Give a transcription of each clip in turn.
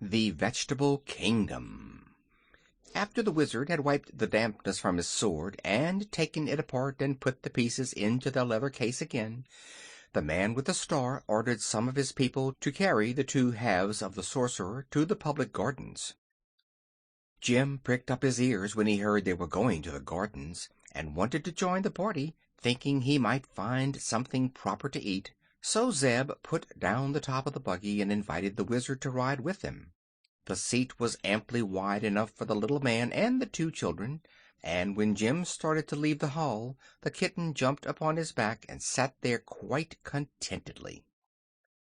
The Vegetable Kingdom. After the wizard had wiped the dampness from his sword and taken it apart and put the pieces into their leather case again, the man with the star ordered some of his people to carry the two halves of the sorcerer to the public gardens. Jim pricked up his ears when he heard they were going to the gardens, and wanted to join the party, thinking he might find something proper to eat. So Zeb put down the top of the buggy and invited the wizard to ride with them. The seat was amply wide enough for the little man and the two children, and when Jim started to leave the hall, the kitten jumped upon his back and sat there quite contentedly.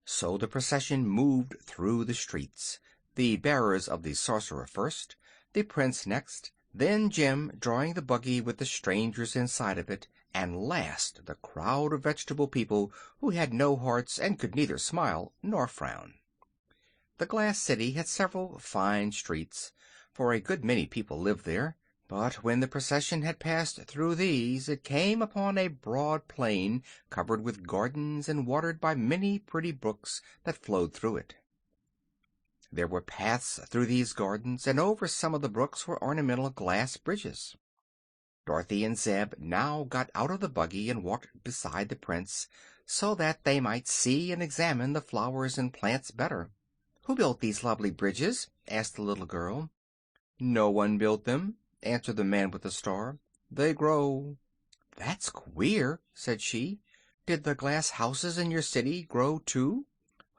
So the procession moved through the streets, the bearers of the sorcerer first, the prince next, then Jim drawing the buggy with the strangers inside of it, and last the crowd of vegetable people who had no hearts and could neither smile nor frown. The glass city had several fine streets, for a good many people lived there, but when the procession had passed through these it came upon a broad plain covered with gardens and watered by many pretty brooks that flowed through it. There were paths through these gardens, and over some of the brooks were ornamental glass bridges. Dorothy and Zeb now got out of the buggy and walked beside the prince, so that they might see and examine the flowers and plants better. "Who built these lovely bridges?" asked the little girl. "No one built them," answered the man with the star. "They grow." "That's queer," said she. "Did the glass houses in your city grow too?"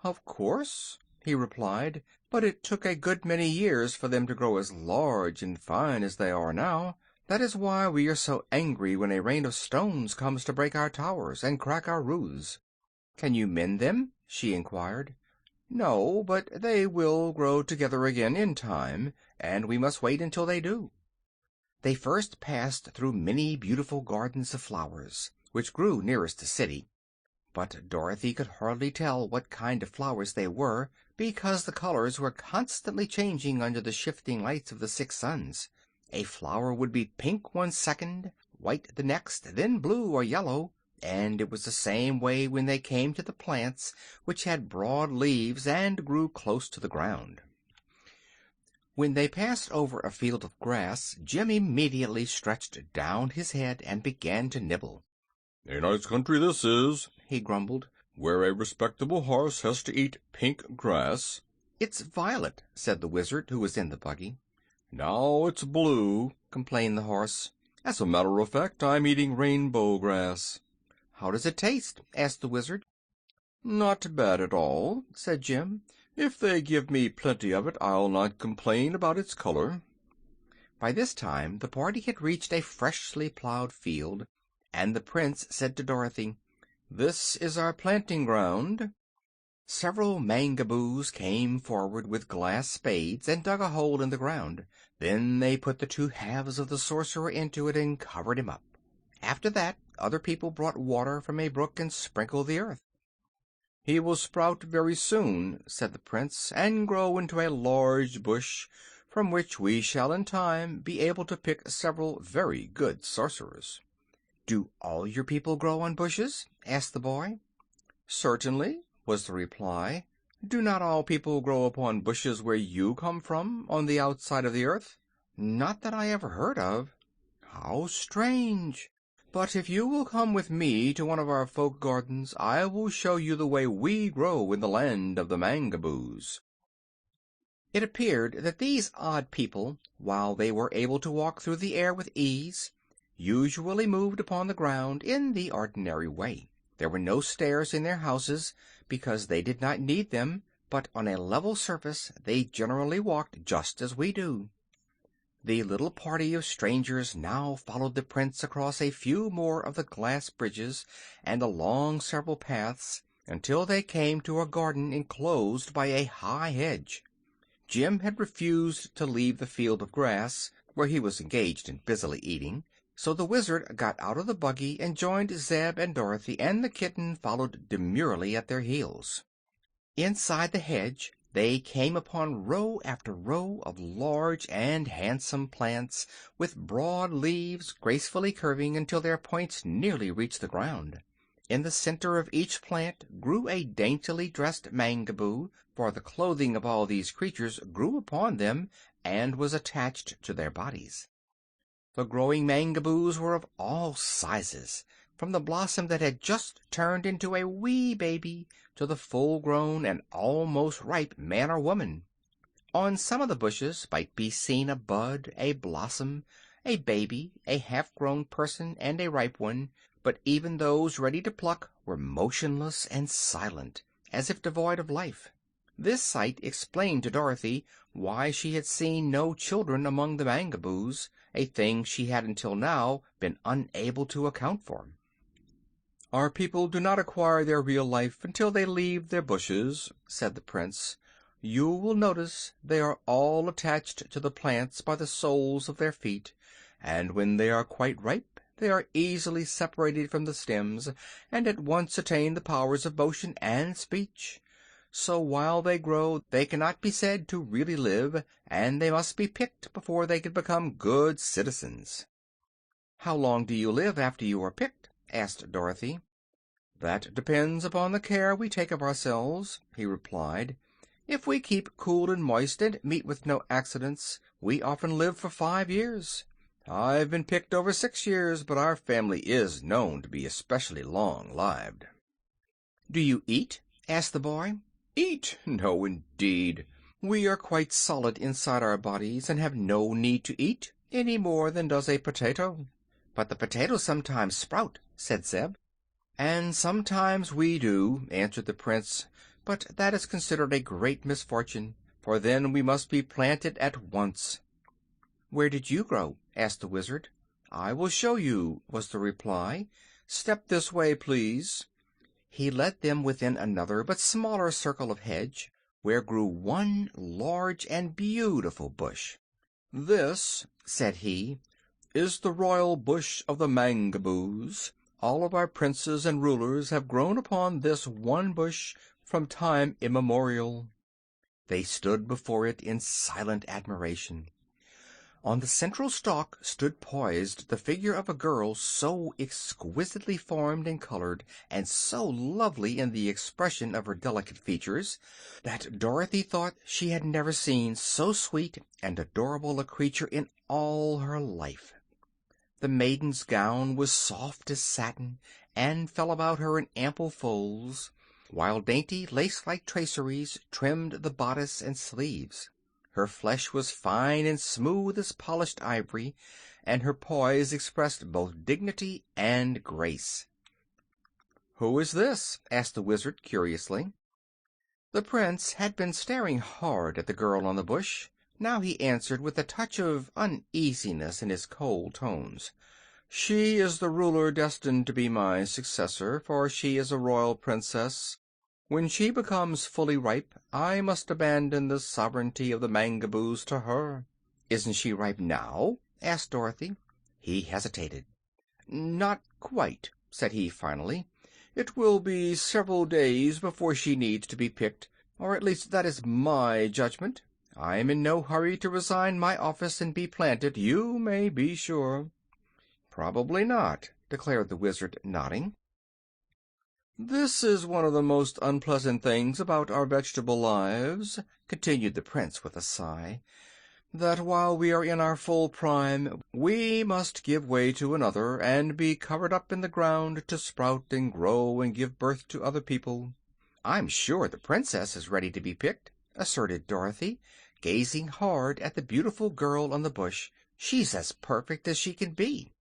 "Of course," he replied, "but it took a good many years for them to grow as large and fine as they are now. That is why we are so angry when a rain of stones comes to break our towers and crack our roofs." "Can you mend them?" she inquired. "No, but they will grow together again in time, and we must wait until they do." They first passed through many beautiful gardens of flowers, which grew nearest the city, but Dorothy could hardly tell what kind of flowers they were, because the colors were constantly changing under the shifting lights of the 6 suns. A flower would be pink one second, white the next, then blue or yellow, and it was the same way when they came to the plants, which had broad leaves and grew close to the ground. When they passed over a field of grass, Jim immediately stretched down his head and began to nibble. "A nice country this is," he grumbled, "where a respectable horse has to eat pink grass." "It's violet," said the wizard, who was in the buggy. "Now it's blue," complained the horse. "As a matter of fact, I'm eating rainbow grass." "How does it taste?" asked the wizard. "Not bad at all," said Jim. "If they give me plenty of it, I'll not complain about its color." By this time the party had reached a freshly plowed field, and the prince said to Dorothy, "This is our planting ground." Several Mangaboos came forward with glass spades and dug a hole in the ground. Then they put the two halves of the sorcerer into it and covered him up. After that other people brought water from a brook and sprinkled the earth. "He will sprout very soon," said the prince, "and grow into a large bush, from which we shall in time be able to pick several very good sorcerers." "Do all your people grow on bushes?" asked the boy. "Certainly," was the reply. "Do not all people grow upon bushes where you come from, on the outside of the earth?" "Not that I ever heard of." "How strange! But if you will come with me to one of our folk gardens I will show you the way we grow in the land of the Mangaboos." It appeared that these odd people, while they were able to walk through the air with ease, usually moved upon the ground in the ordinary way. There were no stairs in their houses, because they did not need them, but on a level surface they generally walked just as we do. The little party of strangers now followed the prince across a few more of the glass bridges and along several paths until they came to a garden enclosed by a high hedge. Jim had refused to leave the field of grass, where he was engaged in busily eating, so the wizard got out of the buggy and joined Zeb and Dorothy, and the kitten followed demurely at their heels. Inside the hedge they came upon row after row of large and handsome plants, with broad leaves gracefully curving until their points nearly reached the ground. In the center of each plant grew a daintily dressed mangaboo, for the clothing of all these creatures grew upon them and was attached to their bodies. The growing mangaboos were of all sizes, from the blossom that had just turned into a wee baby to the full-grown and almost ripe man or woman. On some of the bushes might be seen a bud, a blossom, a baby, a half-grown person, and a ripe one, but even those ready to pluck were motionless and silent, as if devoid of life. This sight explained to Dorothy why she had seen no children among the mangaboos, a thing she had until now been unable to account for. "Our people do not acquire their real life until they leave their bushes," said the Prince. "You will notice they are all attached to the plants by the soles of their feet, and when they are quite ripe they are easily separated from the stems, and at once attain the powers of motion and speech. So while they grow they cannot be said to really live, and they must be picked before they can become good citizens." "How long do you live after you are picked?" asked Dorothy. "That depends upon the care we take of ourselves," he replied. "If we keep cool and moist and meet with no accidents, we often live for 5 years. I've been picked over 6 years, but our family is known to be especially long-lived." "Do you eat?" asked the boy. "Eat? No, indeed. We are quite solid inside our bodies and have no need to eat, any more than does a potato." "But the potatoes sometimes sprout," said Zeb. "And sometimes we do," answered the Prince, "but that is considered a great misfortune, for then we must be planted at once." "Where did you grow?" asked the Wizard. "I will show you," was the reply. "Step this way, please." He led them within another but smaller circle of hedge, where grew one large and beautiful bush. "This," said he, "is the royal bush of the mangaboos. All of our princes and rulers have grown upon this one bush from time immemorial." They stood before it in silent admiration. On the central stalk stood poised the figure of a girl so exquisitely formed and colored, and so lovely in the expression of her delicate features, that Dorothy thought she had never seen so sweet and adorable a creature in all her life. The maiden's gown was soft as satin, and fell about her in ample folds, while dainty lace-like traceries trimmed the bodice and sleeves. Her flesh was fine and smooth as polished ivory, and her poise expressed both dignity and grace. "Who is this?" asked the Wizard, curiously. The Prince had been staring hard at the girl on the bush. Now he answered with a touch of uneasiness in his cold tones. "She is the ruler destined to be my successor, for she is a royal princess. When she becomes fully ripe, I must abandon the sovereignty of the mangaboos to her." "Isn't she ripe now?" asked Dorothy. He hesitated. "Not quite," said he finally. "It will be several days before she needs to be picked, or at least that is my judgment. I am in no hurry to resign my office and be planted, you may be sure." "Probably not," declared the Wizard, nodding. "This is one of the most unpleasant things about our vegetable lives," continued the Prince with a sigh, "that while we are in our full prime we must give way to another, and be covered up in the ground to sprout and grow and give birth to other people." "I'm sure the Princess is ready to be picked," asserted Dorothy, gazing hard at the beautiful girl on the bush. "She's as perfect as she can be."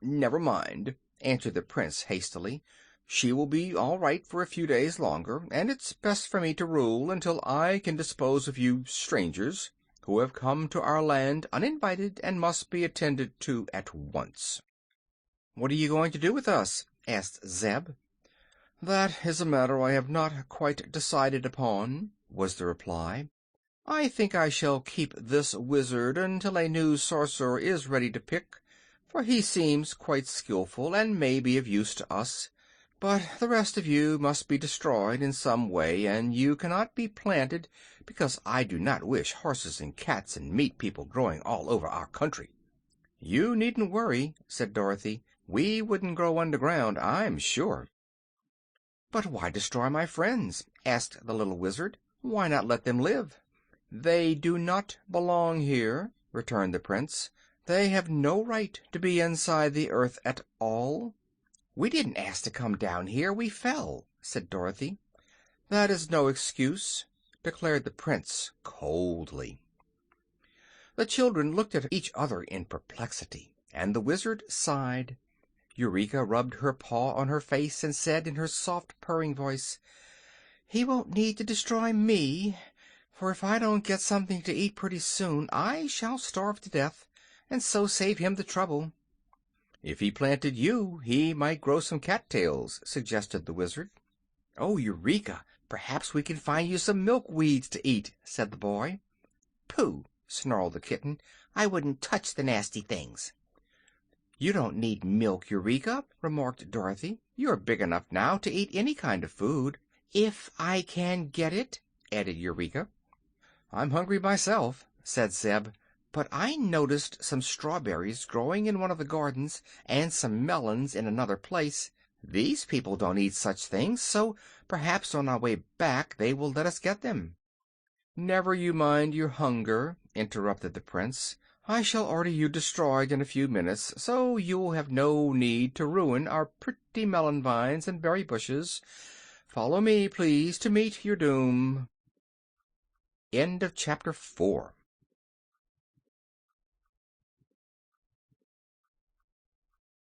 "Never mind," answered the Prince hastily. "She will be all right for a few days longer, and it's best for me to rule until I can dispose of you strangers, who have come to our land uninvited and must be attended to at once." "What are you going to do with us?" asked Zeb. "That is a matter I have not quite decided upon," was the reply. "I think I shall keep this wizard until a new sorcerer is ready to pick, for he seems quite skillful and may be of use to us. But the rest of you must be destroyed in some way, and you cannot be planted, because I do not wish horses and cats and meat people growing all over our country." "You needn't worry," said Dorothy. "We wouldn't grow underground, I'm sure." "But why destroy my friends?" asked the little Wizard. "Why not let them live?" "They do not belong here," returned the Prince. "They have no right to be inside the earth at all." "We didn't ask to come down here. We fell," said Dorothy. "That is no excuse," declared the Prince coldly. The children looked at each other in perplexity, and the Wizard sighed. Eureka rubbed her paw on her face and said, in her soft, purring voice, "He won't need to destroy me, for if I don't get something to eat pretty soon I shall starve to death, and so save him the trouble." "If he planted you, he might grow some cattails," suggested the Wizard. "Oh, Eureka, perhaps we can find you some milkweeds to eat," said the boy. "Pooh!" snarled the kitten. "I wouldn't touch the nasty things." "You don't need milk, Eureka," remarked Dorothy. "You're big enough now to eat any kind of food." "If I can get it," added Eureka. "I'm hungry myself," said Zeb, "but I noticed some strawberries growing in one of the gardens, and some melons in another place. These people don't eat such things, so perhaps on our way back they will let us get them." "Never you mind your hunger," interrupted the Prince. "I shall order you destroyed in a few minutes, so you will have no need to ruin our pretty melon vines and berry bushes. Follow me, please, to meet your doom." End of chapter 4.